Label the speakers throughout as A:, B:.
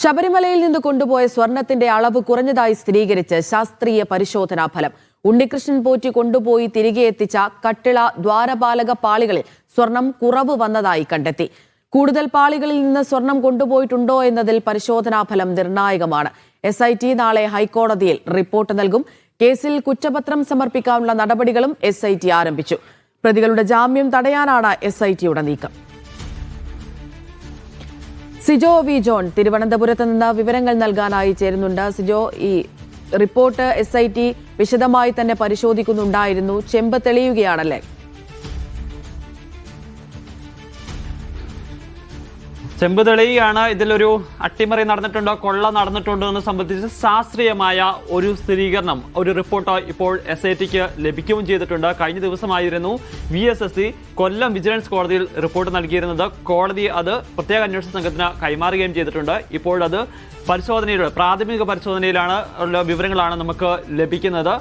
A: ശബരിമലയിൽ നിന്ന് കൊണ്ടുപോയ സ്വർണത്തിന്റെ അളവ് കുറഞ്ഞതായി സ്ഥിരീകരിച്ച് ശാസ്ത്രീയ പരിശോധനാ ഫലം. ഉണ്ണികൃഷ്ണൻ പോറ്റി കൊണ്ടുപോയി തിരികെ എത്തിച്ച കട്ടിള ദ്വാരപാലക പാളികളിൽ സ്വർണം കുറവ് വന്നതായി കണ്ടെത്തി. കൂടുതൽ പാളികളിൽ നിന്ന് സ്വർണം കൊണ്ടുപോയിട്ടുണ്ടോ എന്നതിൽ പരിശോധനാ ഫലം നിർണായകമാണ്. SIT നാളെ ഹൈക്കോടതിയിൽ റിപ്പോർട്ട് നൽകും. കേസിൽ കുറ്റപത്രം സമർപ്പിക്കാനുള്ള നടപടികളും SIT ആരംഭിച്ചു. പ്രതികളുടെ ജാമ്യം തടയാനാണ് SITയുടെ നീക്കം. സിജോ വി ജോൺ തിരുവനന്തപുരത്ത് നിന്ന് വിവരങ്ങൾ നൽകാനായി ചേരുന്നുണ്ട്. സിജോ, ഈ റിപ്പോർട്ട് SIT വിശദമായി തന്നെ പരിശോധിക്കുന്നുണ്ടായിരുന്നു. ചെമ്പ് തെളിയുകയാണല്ലേ?
B: ചെമ്പ് തെളിയുകയാണ്. ഇതിലൊരു അട്ടിമറി നടന്നിട്ടുണ്ടോ, കൊള്ള നടന്നിട്ടുണ്ടോ എന്ന് സംബന്ധിച്ച് ശാസ്ത്രീയമായ ഒരു സ്ഥിരീകരണം, ഒരു റിപ്പോർട്ട് ഇപ്പോൾ SITക്ക് ലഭിക്കുകയും ചെയ്തിട്ടുണ്ട്. കഴിഞ്ഞ ദിവസമായിരുന്നു VSSC കൊല്ലം വിജിലൻസ് കോടതിയിൽ റിപ്പോർട്ട് നൽകിയിരുന്നത്. കോടതി അത് പ്രത്യേക അന്വേഷണ സംഘത്തിന് കൈമാറുകയും ചെയ്തിട്ടുണ്ട്. ഇപ്പോൾ അത് പരിശോധനയിലൂടെ, പ്രാഥമിക പരിശോധനയിലാണ് ഉള്ള വിവരങ്ങളാണ് നമുക്ക് ലഭിക്കുന്നത്.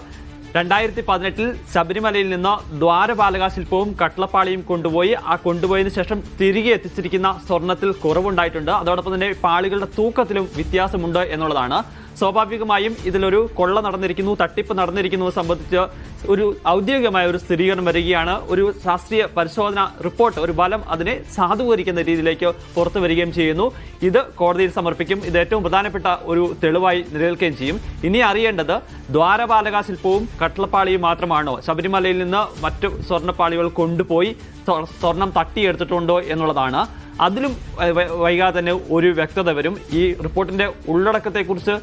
B: 2018 ശബരിമലയിൽ നിന്ന് ദ്വാരപാലക ശില്പവും കട്ടളപ്പാളിയും കൊണ്ടുപോയതിനു ശേഷം തിരികെ എത്തിച്ചിരിക്കുന്ന സ്വർണത്തിൽ കുറവുണ്ടായിട്ടുണ്ട്. അതോടൊപ്പം തന്നെ പാളികളുടെ തൂക്കത്തിലും വ്യത്യാസമുണ്ട് എന്നുള്ളതാണ്. സ്വാഭാവികമായും ഇതിലൊരു കൊള്ള നടന്നിരിക്കുന്നു, തട്ടിപ്പ് നടന്നിരിക്കുന്നു സംബന്ധിച്ച് ഒരു ഔദ്യോഗികമായ ഒരു സ്ഥിരീകരണം വരികയാണ്. ഒരു ശാസ്ത്രീയ പരിശോധന റിപ്പോർട്ട്, ഒരു ഫലം അതിനെ സാധൂകരിക്കുന്ന രീതിയിലേക്ക് പുറത്തു വരികയും ചെയ്യുന്നു. ഇത് കോടതിയിൽ സമർപ്പിക്കും. ഇത് ഏറ്റവും പ്രധാനപ്പെട്ട ഒരു തെളിവായി നിലനിൽക്കുകയും ചെയ്യും. ഇനി അറിയേണ്ടത് ദ്വാരപാലക ശില്പവും കട്ടളപ്പാളിയും മാത്രമാണോ, ശബരിമലയിൽ നിന്ന് മറ്റു സ്വർണ്ണപ്പാളികൾ കൊണ്ടുപോയി സ്വർണം തട്ടിയെടുത്തിട്ടുണ്ടോ എന്നുള്ളതാണ്. അതിലും വൈകാതെ തന്നെ ഒരു വ്യക്തത വരും. ഈ റിപ്പോർട്ടിന്റെ ഉള്ളടക്കത്തെക്കുറിച്ച്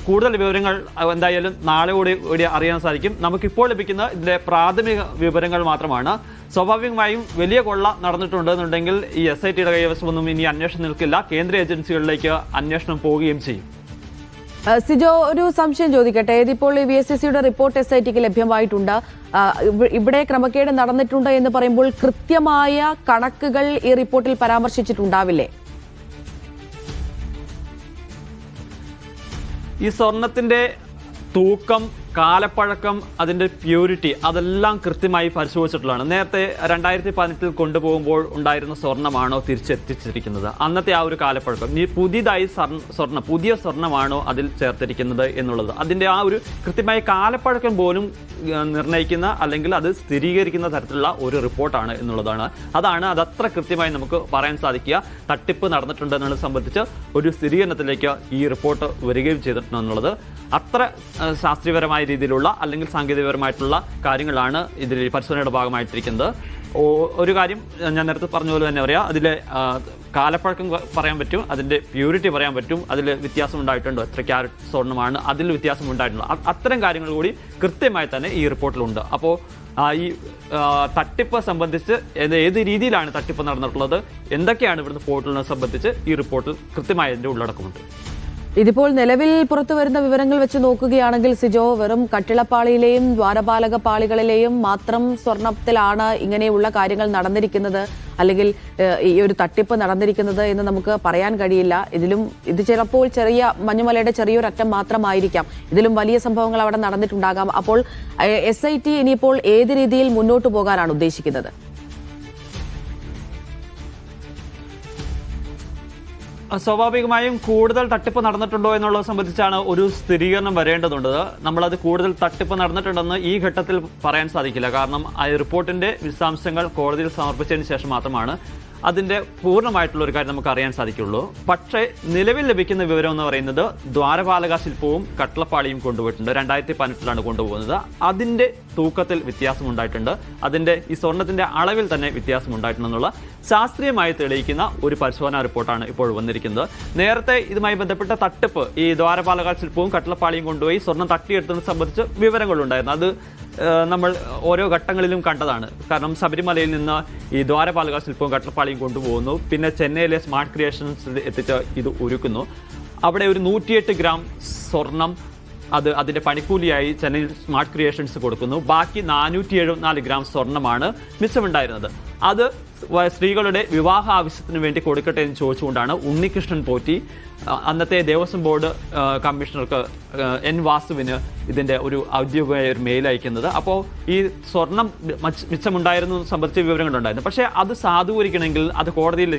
B: കൂടുതൽ വിവരങ്ങൾ എന്തായാലും നാളെ കൂടി അറിയാൻ സാധിക്കും. നമുക്കിപ്പോൾ ലഭിക്കുന്ന ഇതിന്റെ പ്രാഥമിക വിവരങ്ങൾ മാത്രമാണ്. സ്വാഭാവികമായും വലിയ കൊള്ള നടന്നിട്ടുണ്ടെന്നുണ്ടെങ്കിൽ ഈ SITയുടെ കൈവശമൊന്നും ഇനി അന്വേഷണം നിൽക്കില്ല. കേന്ദ്ര ഏജൻസികളിലേക്ക് അന്വേഷണം പോവുകയും ചെയ്യും.
A: സിജോ, ഒരു സംശയം ചോദിക്കട്ടെ. ഇതിപ്പോൾ ഈ VSSCയുടെ റിപ്പോർട്ട് SITക്ക് ലഭ്യമായിട്ടുണ്ട്. ഇവിടെ ക്രമക്കേട് നടന്നിട്ടുണ്ട് എന്ന് പറയുമ്പോൾ കൃത്യമായ കണക്കുകൾ ഈ റിപ്പോർട്ടിൽ പരാമർശിച്ചിട്ടുണ്ടാവില്ലേ?
B: ഈ സ്വർണത്തിന്റെ തൂക്കം, കാലപ്പഴക്കം, അതിന്റെ പ്യൂരിറ്റി അതെല്ലാം കൃത്യമായി പരിശോധിച്ചിട്ടുള്ളതാണ്. നേരത്തെ 2018 കൊണ്ടുപോകുമ്പോൾ ഉണ്ടായിരുന്ന സ്വർണ്ണമാണോ തിരിച്ചെത്തിച്ചിരിക്കുന്നത്, അന്നത്തെ ആ ഒരു കാലപ്പഴക്കം, ഈ പുതിയതായി പുതിയ സ്വർണ്ണമാണോ അതിൽ ചേർത്തിരിക്കുന്നത് എന്നുള്ളത്, അതിന്റെ ആ ഒരു കൃത്യമായ കാലപ്പഴക്കം പോലും നിർണ്ണയിക്കുന്ന അല്ലെങ്കിൽ അത് സ്ഥിരീകരിക്കുന്ന തരത്തിലുള്ള ഒരു റിപ്പോർട്ടാണ് എന്നുള്ളതാണ്. അതത്ര കൃത്യമായി നമുക്ക് പറയാൻ സാധിക്കുക. തട്ടിപ്പ് നടന്നിട്ടുണ്ട് എന്നുള്ളത് സംബന്ധിച്ച് ഒരു സ്ഥിരീകരണത്തിലേക്ക് ഈ റിപ്പോർട്ട് വരികയും ചെയ്തിട്ടുണ്ടെന്നുള്ളത് അത്ര ശാസ്ത്രീയപരമായ രീതിയിലുള്ള അല്ലെങ്കിൽ സാങ്കേതികപരമായിട്ടുള്ള കാര്യങ്ങളാണ് ഇതിൽ പരിശോധനയുടെ ഭാഗമായിട്ടിരിക്കുന്നത്. ഒരു കാര്യം ഞാൻ നേരത്തെ പറഞ്ഞ പോലെ തന്നെ പറയാം, അതിലെ കാലപ്പഴക്കം പറയാൻ പറ്റും, അതിൻ്റെ പ്യൂരിറ്റി പറയാൻ പറ്റും, അതിൽ വ്യത്യാസം ഉണ്ടായിട്ടുണ്ടോ, എത്ര ക്യാരറ്റ് സ്വർണ്ണമാണ്, അതിൽ വ്യത്യാസം ഉണ്ടായിട്ടുണ്ടോ, അത്തരം കാര്യങ്ങൾ കൂടി കൃത്യമായി തന്നെ ഈ റിപ്പോർട്ടിലുണ്ട്. അപ്പോൾ ഈ തട്ടിപ്പ് സംബന്ധിച്ച് ഏത് രീതിയിലാണ് തട്ടിപ്പ് നടന്നിട്ടുള്ളത്, എന്തൊക്കെയാണ് ഇവിടുന്ന് പോയിട്ടുള്ളത് സംബന്ധിച്ച് ഈ റിപ്പോർട്ടിൽ കൃത്യമായി അതിൻ്റെ ഉള്ളടക്കമുണ്ട്.
A: ഇതിപ്പോൾ നിലവിൽ പുറത്തു വരുന്ന വിവരങ്ങൾ വെച്ച് നോക്കുകയാണെങ്കിൽ സിജോ, വെറും കട്ടിളപ്പാളിയിലെയും ദ്വാരപാലക പാളികളിലെയും മാത്രം സ്വർണത്തിലാണ് ഇങ്ങനെയുള്ള കാര്യങ്ങൾ നടന്നിരിക്കുന്നത്, അല്ലെങ്കിൽ ഈ ഒരു തട്ടിപ്പ് നടന്നിരിക്കുന്നത് എന്ന് നമുക്ക് പറയാൻ കഴിയില്ല. ഇത് ചിലപ്പോൾ മഞ്ഞുമലയുടെ ചെറിയൊരറ്റം മാത്രമായിരിക്കാം. ഇതിലും വലിയ സംഭവങ്ങൾ അവിടെ നടന്നിട്ടുണ്ടാകാം. അപ്പോൾ SIT ഇനിയിപ്പോൾ ഏത് രീതിയിൽ മുന്നോട്ട് പോകാനാണ് ഉദ്ദേശിക്കുന്നത്?
B: സ്വാഭാവികമായും കൂടുതൽ തട്ടിപ്പ് നടന്നിട്ടുണ്ടോ എന്നുള്ളത് സംബന്ധിച്ചാണ് ഒരു സ്ഥിരീകരണം വരേണ്ടതുണ്ട്. നമ്മളത് കൂടുതൽ തട്ടിപ്പ് നടന്നിട്ടുണ്ടെന്ന് ഈ ഘട്ടത്തിൽ പറയാൻ സാധിക്കില്ല. കാരണം ആ റിപ്പോർട്ടിന്റെ വിശദാംശങ്ങൾ കോടതിയിൽ സമർപ്പിച്ചതിന് ശേഷം മാത്രമാണ് അതിന്റെ പൂർണ്ണമായിട്ടുള്ള ഒരു കാര്യം നമുക്ക് അറിയാൻ സാധിക്കുള്ളൂ. പക്ഷേ നിലവിൽ ലഭിക്കുന്ന വിവരം എന്ന് പറയുന്നത് ദ്വാരപാലക ശില്പവും കട്ടളപ്പാളിയും കൊണ്ടുപോയിട്ടുണ്ട്. 2018 കൊണ്ടുപോകുന്നത്. അതിന്റെ തൂക്കത്തിൽ വ്യത്യാസം ഉണ്ടായിട്ടുണ്ട്, അതിന്റെ ഈ സ്വർണത്തിന്റെ അളവിൽ തന്നെ വ്യത്യാസം ഉണ്ടായിട്ടുണ്ടെന്നുള്ള ശാസ്ത്രീയമായി തെളിയിക്കുന്ന ഒരു പരിശോധനാ റിപ്പോർട്ടാണ് ഇപ്പോൾ വന്നിരിക്കുന്നത്. നേരത്തെ ഇതുമായി ബന്ധപ്പെട്ട തട്ടിപ്പ്, ഈ ദ്വാരപാലക ശില്പവും കട്ടളപ്പാളിയും കൊണ്ടുപോയി സ്വർണം തട്ടിയെടുത്തതിനെ സംബന്ധിച്ച് വിവരങ്ങളുണ്ടായിരുന്നു. അത് നമ്മൾ ഓരോ ഘട്ടങ്ങളിലും കണ്ടതാണ്. കാരണം ശബരിമലയിൽ നിന്ന് ഈ ദ്വാരപാലക ശില്പവും കട്ടളപ്പാളിയും കൊണ്ടുപോകുന്നു, പിന്നെ ചെന്നൈയിലെ സ്മാർട്ട് ക്രിയേഷൻസിൽ എത്തിച്ച് ഇത് ഒരുക്കുന്നു. അവിടെ ഒരു 108 ഗ്രാം സ്വർണം അതിന്റെ പണിക്കൂലിയായി ചെന്നൈ സ്മാർട്ട് ക്രിയേഷൻസ് കൊടുക്കുന്നു. ബാക്കി 474 ഗ്രാം സ്വർണമാണ് മിച്ചമുണ്ടായിരുന്നത്. അത് സ്ത്രീകളുടെ വിവാഹ ആവശ്യത്തിന് വേണ്ടി കൊടുക്കട്ടെ എന്ന് ചോദിച്ചുകൊണ്ടാണ് ഉണ്ണികൃഷ്ണൻ പോറ്റി അന്നത്തെ ദേവസ്വം ബോർഡ് കമ്മീഷണർക്ക് എൻ വാസുവിന് ഇതിന്റെ ഒരു ഔദ്യോഗികമായ ഒരു മെയിൽ അയക്കുന്നത്. അപ്പോൾ ഈ സ്വർണം മിച്ചമുണ്ടായിരുന്നു സംബന്ധിച്ച വിവരങ്ങളുണ്ടായിരുന്നു. പക്ഷേ അത് സാധൂകരിക്കണമെങ്കിൽ അത് കോടതിയിൽ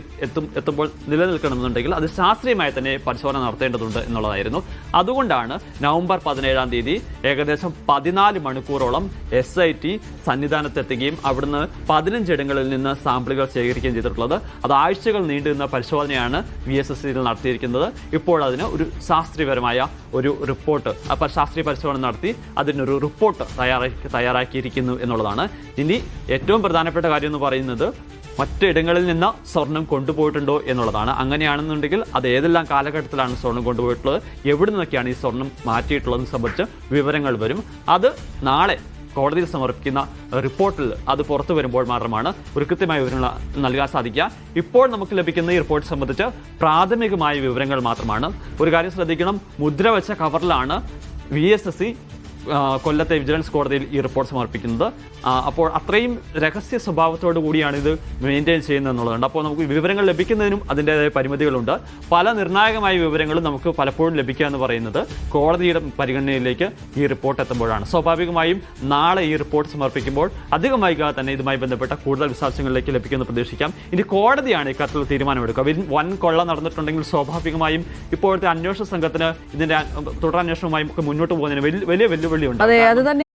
B: എത്തുമ്പോൾ നിലനിൽക്കണമെന്നുണ്ടെങ്കിൽ അത് ശാസ്ത്രീയമായി തന്നെ പരിശോധന നടത്തേണ്ടതുണ്ട് എന്നുള്ളതായിരുന്നു. അതുകൊണ്ടാണ് നവംബർ 17-ാം തീയതി ഏകദേശം 14 മണിക്കൂറോളം SIT സന്നിധാനത്തെത്തുകയും അവിടുന്ന് 15 ഇടങ്ങളിൽ നിന്ന് സാമ്പിളുകൾ ശേഖരിക്കുകയും ചെയ്തിട്ടുള്ളത്. അത് ആഴ്ചകൾ നീണ്ടുനിന്ന പരിശോധനയാണ് VSSC നടത്തിയിരിക്കുന്നത്. ഇപ്പോൾ അതിന് ഒരു ശാസ്ത്രീയപരമായ ഒരു റിപ്പോർട്ട് ശാസ്ത്രീയ പരിശോധന നടത്തി അതിനൊരു റിപ്പോർട്ട് തയ്യാറാക്കിയിരിക്കുന്നു എന്നുള്ളതാണ്. ഇനി ഏറ്റവും പ്രധാനപ്പെട്ട കാര്യം എന്ന് പറയുന്നത് മറ്റിടങ്ങളിൽ നിന്ന് സ്വർണം കൊണ്ടുപോയിട്ടുണ്ടോ എന്നുള്ളതാണ്. അങ്ങനെയാണെന്നുണ്ടെങ്കിൽ അത് ഏതെല്ലാം കാലഘട്ടത്തിലാണ് സ്വർണം കൊണ്ടുപോയിട്ടുള്ളത്, എവിടെ നിന്നൊക്കെയാണ് ഈ സ്വർണം മാറ്റിയിട്ടുള്ളതെന്ന് സംബന്ധിച്ച് വിവരങ്ങൾ വരും. അത് നാളെ കോടതിയിൽ സമർപ്പിക്കുന്ന റിപ്പോർട്ടിൽ അത് പുറത്തു വരുമ്പോൾ മാത്രമാണ് ഒരു കൃത്യമായ വിവരങ്ങൾ നൽകാൻ സാധിക്കുക. ഇപ്പോൾ നമുക്ക് ലഭിക്കുന്ന ഈ റിപ്പോർട്ട് സംബന്ധിച്ച് പ്രാഥമികമായ വിവരങ്ങൾ മാത്രമാണ്. ഒരു കാര്യം ശ്രദ്ധിക്കണം, മുദ്ര വെച്ച കവറിലാണ് VSSC കൊല്ലത്തെ വിജിലൻസ് കോടതിയിൽ ഈ റിപ്പോർട്ട് സമർപ്പിക്കുന്നത്. അപ്പോൾ അത്രയും രഹസ്യ സ്വഭാവത്തോടു കൂടിയാണ് ഇത് മെയിൻറ്റെയിൻ ചെയ്യുന്നത് എന്നുള്ളതുണ്ട്. അപ്പോൾ നമുക്ക് വിവരങ്ങൾ ലഭിക്കുന്നതിനും അതിൻ്റെതായ പരിമിതികളുണ്ട്. പല നിർണായകമായ വിവരങ്ങളും നമുക്ക് പലപ്പോഴും ലഭിക്കുക എന്ന് പറയുന്നത് കോടതിയുടെ പരിഗണനയിലേക്ക് ഈ റിപ്പോർട്ട് എത്തുമ്പോഴാണ്. സ്വാഭാവികമായും നാളെ ഈ റിപ്പോർട്ട് സമർപ്പിക്കുമ്പോൾ അധികം വൈകാതെ തന്നെ ഇതുമായി ബന്ധപ്പെട്ട കൂടുതൽ വിശദാംശങ്ങളിലേക്ക് ലഭിക്കുമെന്ന് പ്രതീക്ഷിക്കാം. ഇനി കോടതിയാണ് ഇക്കാര്യത്തിൽ തീരുമാനമെടുക്കുക. വൻ കൊള്ള നടന്നിട്ടുണ്ടെങ്കിൽ സ്വാഭാവികമായും ഇപ്പോഴത്തെ അന്വേഷണ സംഘത്തിന് ഇതിന്റെ തുടരന്വേഷണവുമായി മുന്നോട്ട് പോകുന്നതിന് വലിയ വെല്ലുവിളി ഉണ്ട്.